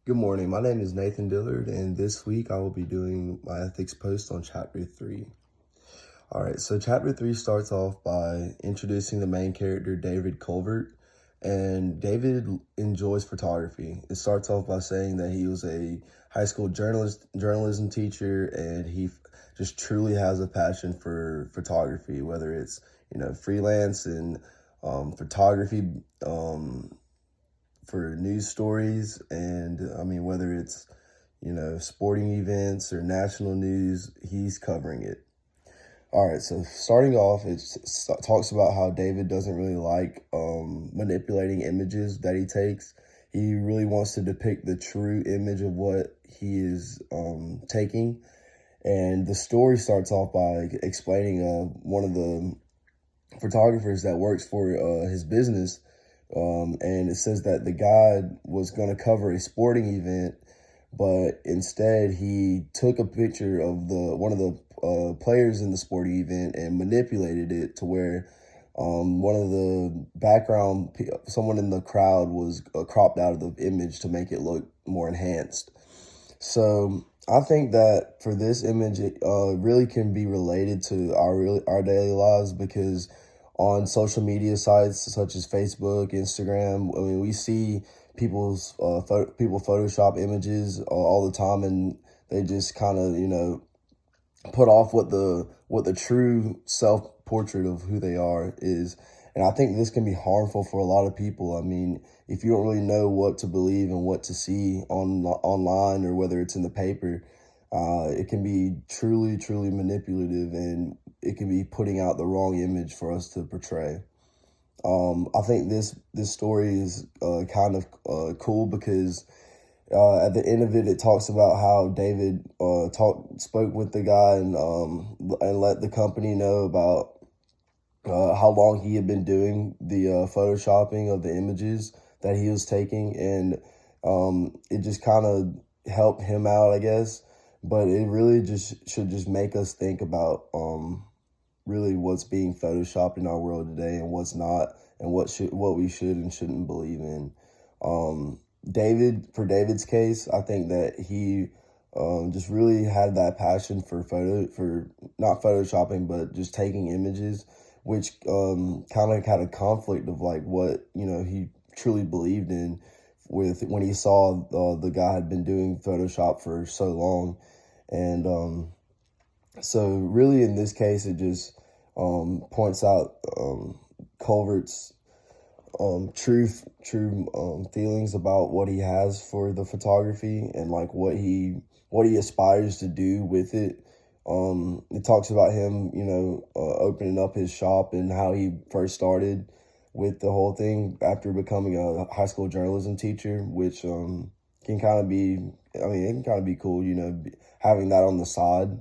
Good morning. My name is Nathan Dillard, and this week I will be doing my ethics post on Chapter 3. All right, so Chapter 3 starts off by introducing the main character, David Culvert, and David enjoys photography. It starts off by saying that he was a high school journalism teacher, and he just truly has a passion for photography, whether it's, freelance and photography, for news stories, and whether it's sporting events or national news, he's covering it. All right, so starting off, it talks about how David doesn't really like manipulating images that he takes. He really wants to depict the true image of what he is taking. And the story starts off by explaining one of the photographers that works for his business. And it says that the guy was going to cover a sporting event, but instead he took a picture of one of the players in the sporting event and manipulated it to where one of the someone in the crowd was cropped out of the image to make it look more enhanced. So I think that for this image, it really can be related to our daily lives, because on social media sites such as Facebook, Instagram, we see people Photoshop images all the time, and they just kind of put off what the true self portrait of who they are is. And I think this can be harmful for a lot of people. I mean, if you don't really know what to believe and what to see online, or whether it's in the paper, it can be truly manipulative, and it can be putting out the wrong image for us to portray. I think this story is kind of cool, because at the end of it, it talks about how David spoke with the guy and let the company know about how long he had been doing the photoshopping of the images that he was taking, and it just kind of helped him out, I guess. But it really should make us think about really what's being photoshopped in our world today and what's not, and what we should and shouldn't believe in. For David's case, I think that he just really had that passion for not photoshopping, but just taking images, which kind of had a conflict of like what he truly believed in, with when he saw the guy had been doing Photoshop for so long. And so really in this case, it just points out Culvert's true feelings about what he has for the photography, and like what he aspires to do with it. It talks about him, opening up his shop and how he first started with the whole thing after becoming a high school journalism teacher, which can kind of be, it can kind of be cool, having that on the side.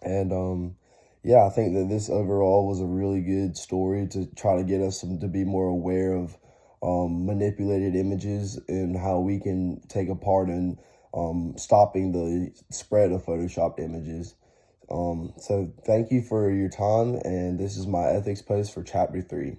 And yeah, I think that this overall was a really good story to try to get us to be more aware of manipulated images, and how we can take a part in stopping the spread of Photoshopped images. So thank you for your time, and this is my ethics post for Chapter 3.